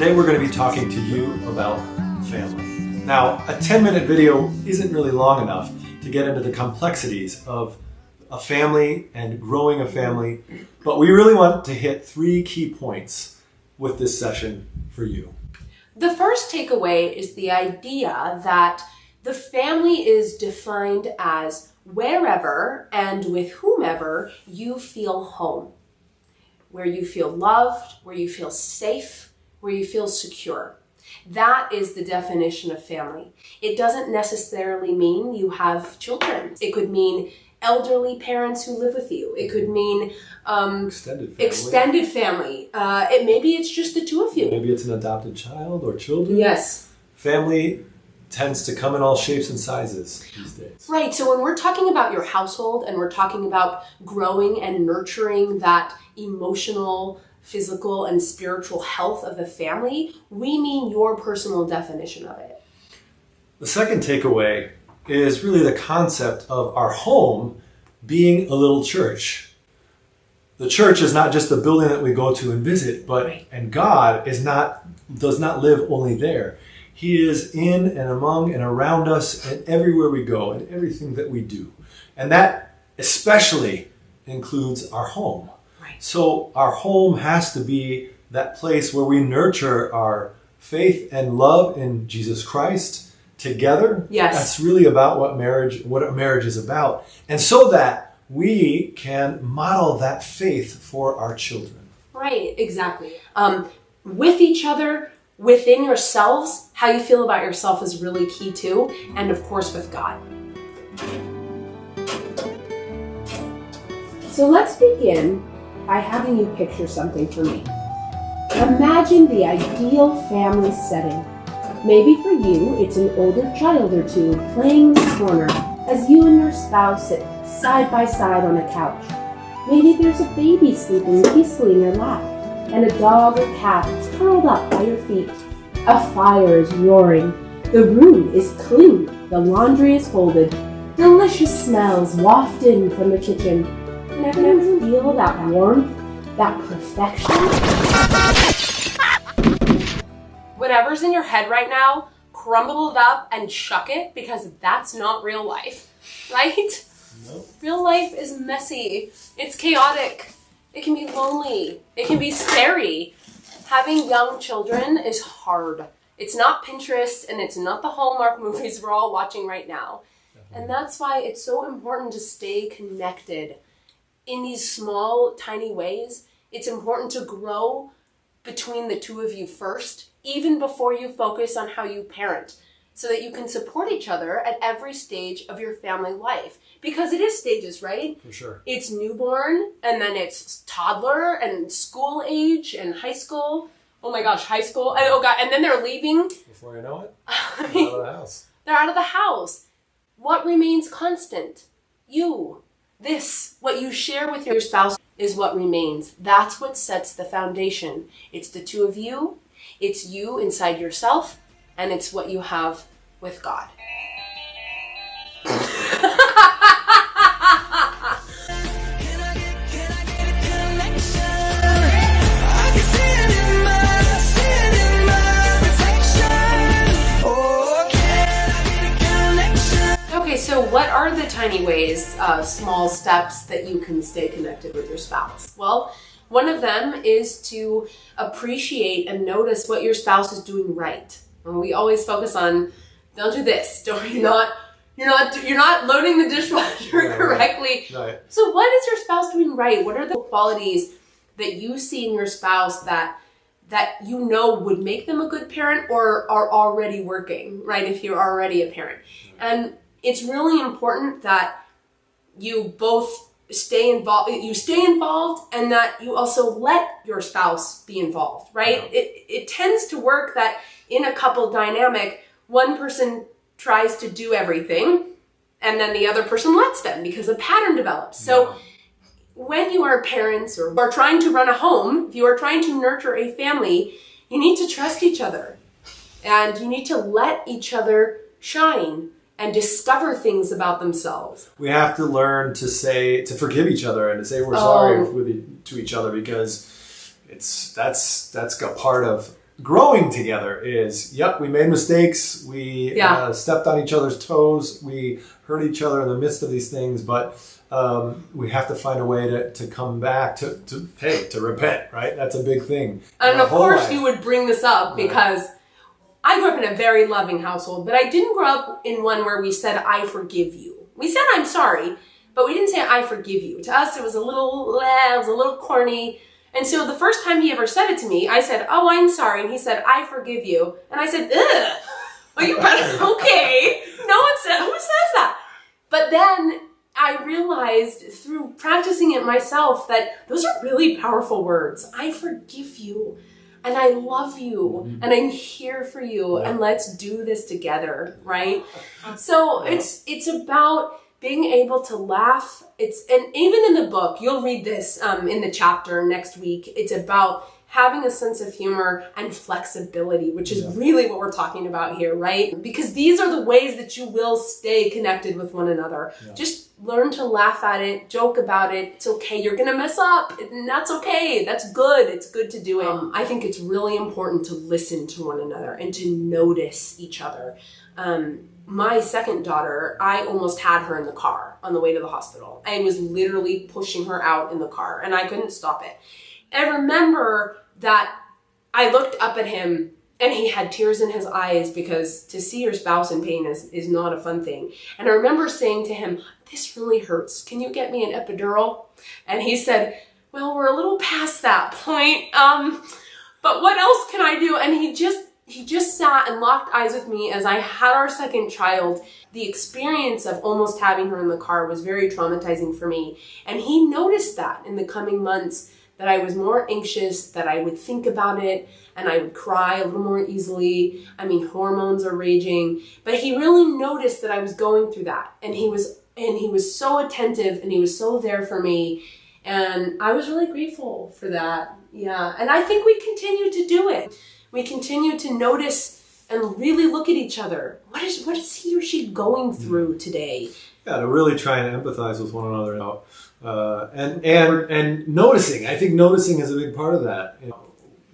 Today we're going to be talking to you about family. Now, a 10-minute video isn't really long enough to get into the complexities of a family and growing a family, but we really want to hit 3 key points with this session for you. The first takeaway is the idea that the family is defined as wherever and with whomever you feel home, where you feel loved, where you feel safe, where you feel secure. That is the definition of family. It doesn't necessarily mean you have children. It could mean elderly parents who live with you. It could mean extended family. Maybe it's just the two of you. Maybe it's an adopted child or children. Yes. Family tends to come in all shapes and sizes these days. Right. So when we're talking about your household and we're talking about growing and nurturing that emotional, physical, and spiritual health of the family, we mean your personal definition of it. The second takeaway is really the concept of our home being a little church. The church is not just the building that we go to and visit, but Right. and God does not live only there. He is in and among and around us and everywhere we go and everything that we do. And that especially includes our home. Right. So our home has to be that place where we nurture our faith and love in Jesus Christ together. Yes. That's really about what a marriage is about. And so that we can model that faith for our children. Right, exactly. With each other, within yourselves, how you feel about yourself is really key too. And of course with God. So let's begin by having you picture something for me. Imagine the ideal family setting. Maybe for you, it's an older child or two playing in the corner as you and your spouse sit side by side on a couch. Maybe there's a baby sleeping peacefully in your lap, and a dog or cat is curled up by your feet. A fire is roaring. The room is clean. The laundry is folded. Delicious smells waft in from the kitchen. And everyone feel that warmth, that perfection? Whatever's in your head right now, crumble it up and chuck it, because that's not real life, right? Nope. Real life is messy. It's chaotic. It can be lonely. It can be scary. Having young children is hard. It's not Pinterest and it's not the Hallmark movies we're all watching right now. Definitely. And that's why it's so important to stay connected in these small, tiny ways. It's important to grow between the two of you first, even before you focus on how you parent, so that you can support each other at every stage of your family life. Because it is stages, right? For sure. It's newborn, and then it's toddler, and school age, and high school. Oh my gosh, high school. And, oh God, and then they're leaving. Before you know it, they're out of the house. They're out of the house. What remains constant? You. This, what you share with your spouse, is what remains. That's what sets the foundation. It's the two of you. It's you inside yourself, and it's what you have with God. Okay, so what are the tiny ways, small steps that you can stay connected with your spouse? Well, one of them is to appreciate and notice what your spouse is doing right. And we always focus on, don't do this. You're not loading the dishwasher correctly. Right. So what is your spouse doing right? What are the qualities that you see in your spouse that you know would make them a good parent or are already working, right? If you're already a parent. And it's really important that you both stay involved, and that you also let your spouse be involved, right? Yeah. It tends to work that in a couple dynamic, one person tries to do everything and then the other person lets them because a pattern develops. So when you are parents or are trying to run a home, if you are trying to nurture a family, you need to trust each other and you need to let each other shine and discover things about themselves. We have to learn to forgive each other and to say we're sorry to each other, because that's a part of growing together is, yep, we made mistakes. We stepped on each other's toes. We hurt each other in the midst of these things, but we have to find a way to come back to repent, right? That's a big thing. And of course you would bring this up because I grew up in a very loving household, but I didn't grow up in one where we said, I forgive you. We said, I'm sorry, but we didn't say, I forgive you. To us, it was a little corny. And so the first time he ever said it to me, I said, oh, I'm sorry. And he said, I forgive you. And I said, ugh, well, you better, okay. No one said, who says that? But then I realized through practicing it myself that those are really powerful words. I forgive you. And I love you, and I'm here for you, and let's do this together, right? So it's about being able to laugh. And even in the book, you'll read this in the chapter next week. It's about having a sense of humor and flexibility, which is really what we're talking about here, right? Because these are the ways that you will stay connected with one another. Yeah. Just learn to laugh at it, joke about it. It's okay. You're going to mess up, and that's okay. That's good. It's good to do it. I think it's really important to listen to one another and to notice each other. My second daughter, I almost had her in the car on the way to the hospital. I was literally pushing her out in the car, and I couldn't stop it. I remember that I looked up at him and he had tears in his eyes because to see your spouse in pain is not a fun thing. And I remember saying to him, this really hurts. Can you get me an epidural? And he said, well, we're a little past that point. But what else can I do? And he just sat and locked eyes with me as I had our second child. The experience of almost having her in the car was very traumatizing for me. And he noticed that in the coming months, that I was more anxious, that I would think about it, and I would cry a little more easily. I mean, hormones are raging. But he really noticed that I was going through that. And he was so attentive, and he was so there for me. And I was really grateful for that. Yeah. And I think we continue to do it. We continue to notice and really look at each other. What is he or she going through today? Yeah, to really try and empathize with one another. And noticing. I think noticing is a big part of that. You know,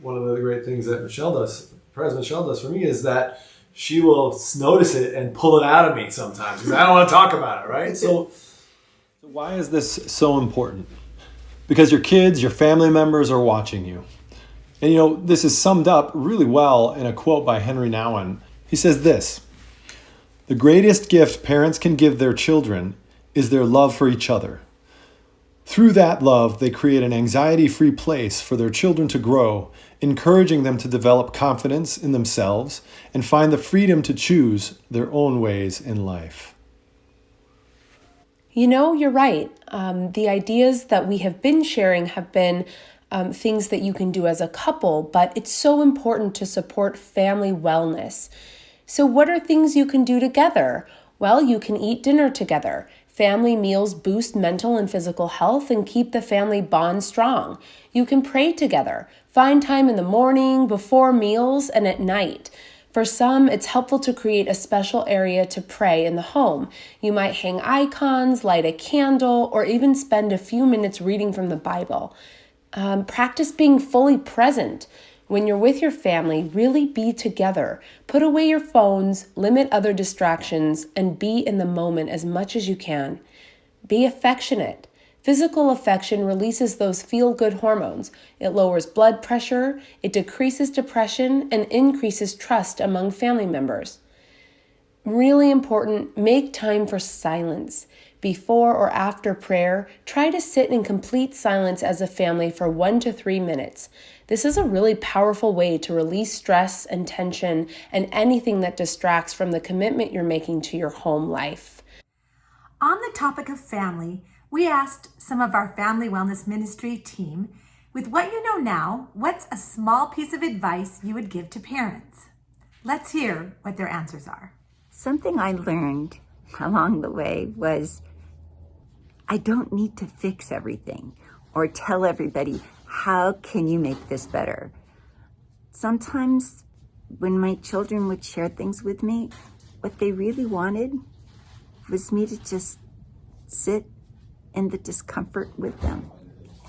one of the great things that Michelle does for me, is that she will notice it and pull it out of me sometimes because I don't want to talk about it, right? So why is this so important? Because your kids, your family members are watching you. And you know, this is summed up really well in a quote by Henry Nouwen. He says this: the greatest gift parents can give their children is their love for each other. Through that love, they create an anxiety-free place for their children to grow, encouraging them to develop confidence in themselves and find the freedom to choose their own ways in life. You know, you're right. The ideas that we have been sharing have been things that you can do as a couple, but it's so important to support family wellness. So what are things you can do together? Well, you can eat dinner together. Family meals boost mental and physical health and keep the family bond strong. You can pray together. Find time in the morning, before meals, and at night. For some, it's helpful to create a special area to pray in the home. You might hang icons, light a candle, or even spend a few minutes reading from the Bible. Practice being fully present. When you're with your family, really be together. Put away your phones, limit other distractions, and be in the moment as much as you can. Be affectionate. Physical affection releases those feel-good hormones. It lowers blood pressure, it decreases depression, and increases trust among family members. Really important, make time for silence. Before or after prayer, try to sit in complete silence as a family for 1 to 3 minutes. This is a really powerful way to release stress and tension and anything that distracts from the commitment you're making to your home life. On the topic of family, we asked some of our Family Wellness Ministry team, with what you know now, what's a small piece of advice you would give to parents? Let's hear what their answers are. Something I learned along the way was I don't need to fix everything or tell everybody, how can you make this better? Sometimes when my children would share things with me, what they really wanted was me to just sit in the discomfort with them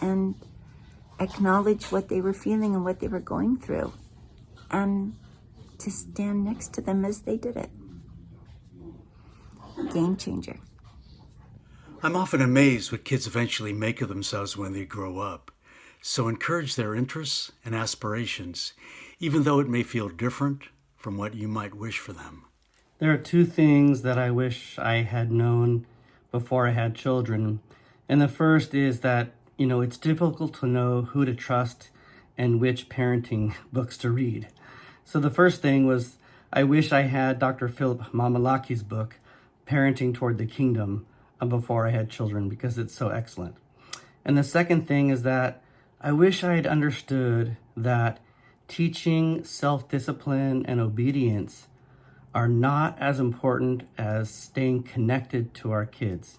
and acknowledge what they were feeling and what they were going through. and to stand next to them as they did it. Game changer. I'm often amazed what kids eventually make of themselves when they grow up. So encourage their interests and aspirations, even though it may feel different from what you might wish for them. There are two things that I wish I had known before I had children. And the first is that, it's difficult to know who to trust and which parenting books to read. So the first thing was, I wish I had Dr. Philip Mamalaki's book, Parenting Toward the Kingdom, before I had children, because it's so excellent. And the second thing is that I wish I had understood that teaching self-discipline and obedience are not as important as staying connected to our kids.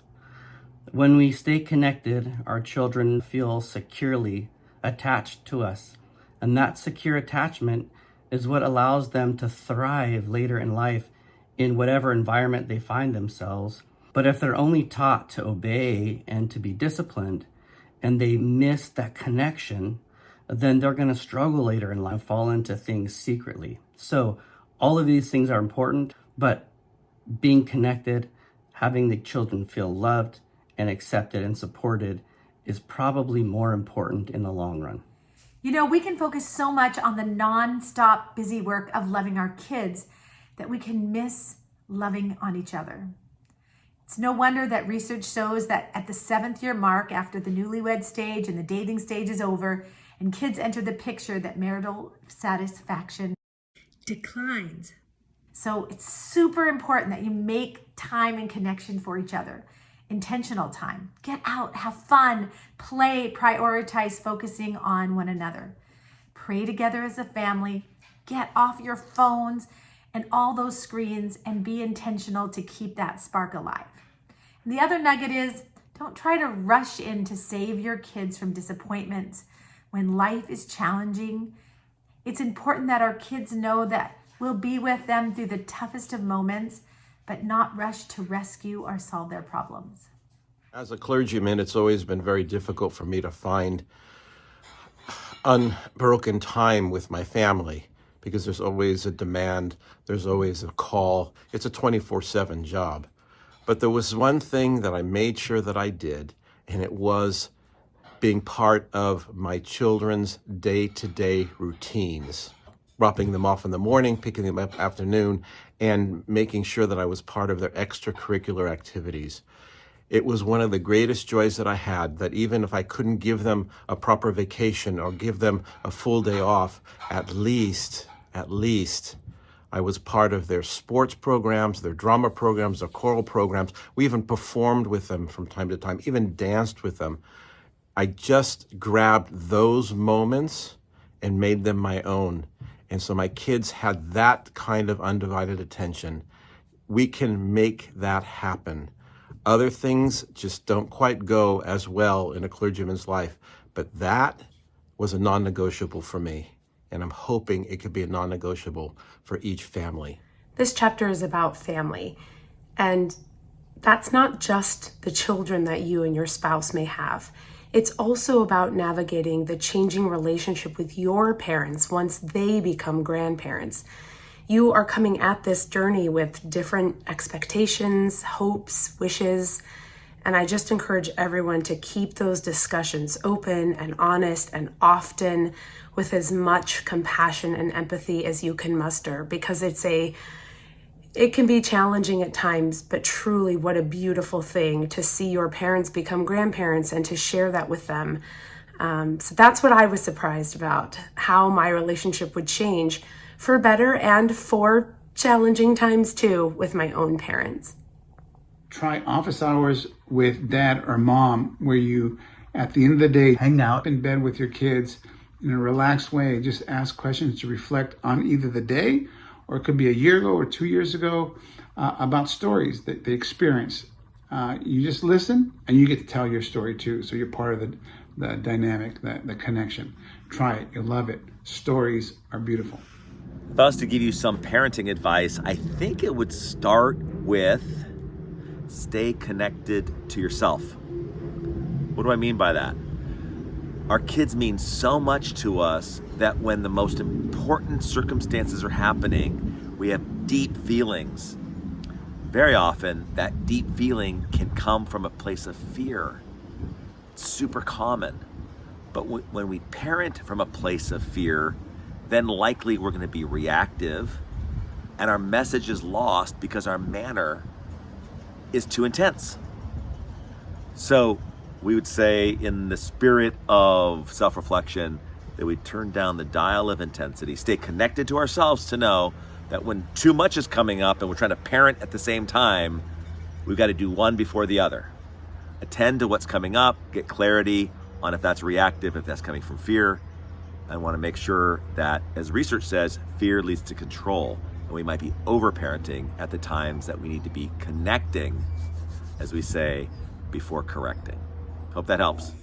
When we stay connected, our children feel securely attached to us. And that secure attachment is what allows them to thrive later in life in whatever environment they find themselves. But if they're only taught to obey and to be disciplined, and they miss that connection, then they're going to struggle later in life, fall into things secretly. So all of these things are important, but being connected, having the children feel loved and accepted and supported is probably more important in the long run. We can focus so much on the non-stop busy work of loving our kids that we can miss loving on each other. It's no wonder that research shows that at the 7th year mark, after the newlywed stage and the dating stage is over, and kids enter the picture, that marital satisfaction declines. So it's super important that you make time and connection for each other. Intentional time. Get out, have fun, play, prioritize focusing on one another. Pray together as a family. Get off your phones and all those screens and be intentional to keep that spark alive. And the other nugget is, don't try to rush in to save your kids from disappointments when life is challenging. It's important that our kids know that we'll be with them through the toughest of moments, but not rush to rescue or solve their problems. As a clergyman, it's always been very difficult for me to find unbroken time with my family because there's always a demand, there's always a call. It's a 24/7 job. But there was one thing that I made sure that I did, and it was being part of my children's day-to-day routines, dropping them off in the morning, picking them up afternoon, and making sure that I was part of their extracurricular activities. It was one of the greatest joys that I had, that even if I couldn't give them a proper vacation or give them a full day off, at least, I was part of their sports programs, their drama programs, their choral programs. We even performed with them from time to time, even danced with them. I just grabbed those moments and made them my own. And so my kids had that kind of undivided attention. We can make that happen. Other things just don't quite go as well in a clergyman's life, but that was a non-negotiable for me. And I'm hoping it could be a non-negotiable for each family. This chapter is about family, and that's not just the children that you and your spouse may have. It's also about navigating the changing relationship with your parents once they become grandparents. You are coming at this journey with different expectations, hopes, wishes, and I just encourage everyone to keep those discussions open and honest and often with as much compassion and empathy as you can muster, because it can be challenging at times, but truly what a beautiful thing to see your parents become grandparents and to share that with them. So that's what I was surprised about, how my relationship would change for better and for challenging times too with my own parents. Try office hours with dad or mom, where you, at the end of the day, hang out in bed with your kids in a relaxed way. Just ask questions to reflect on either the day, or it could be a year ago or 2 years ago, about stories that they experienced. You just listen and you get to tell your story too. So you're part of the dynamic, the connection. Try it, you'll love it. Stories are beautiful. If I was to give you some parenting advice, I think it would start with stay connected to yourself. What do I mean by that? Our kids mean so much to us that when the most important circumstances are happening, we have deep feelings. Very often, that deep feeling can come from a place of fear. It's super common. But when we parent from a place of fear, then likely we're going to be reactive, and our message is lost because our manner is too intense. So we would say, in the spirit of self-reflection, that we turn down the dial of intensity, stay connected to ourselves to know that when too much is coming up and we're trying to parent at the same time, we've got to do one before the other. Attend to what's coming up, get clarity on if that's reactive, if that's coming from fear. I want to make sure that, as research says, fear leads to control, and we might be over-parenting at the times that we need to be connecting, as we say, before correcting. Hope that helps.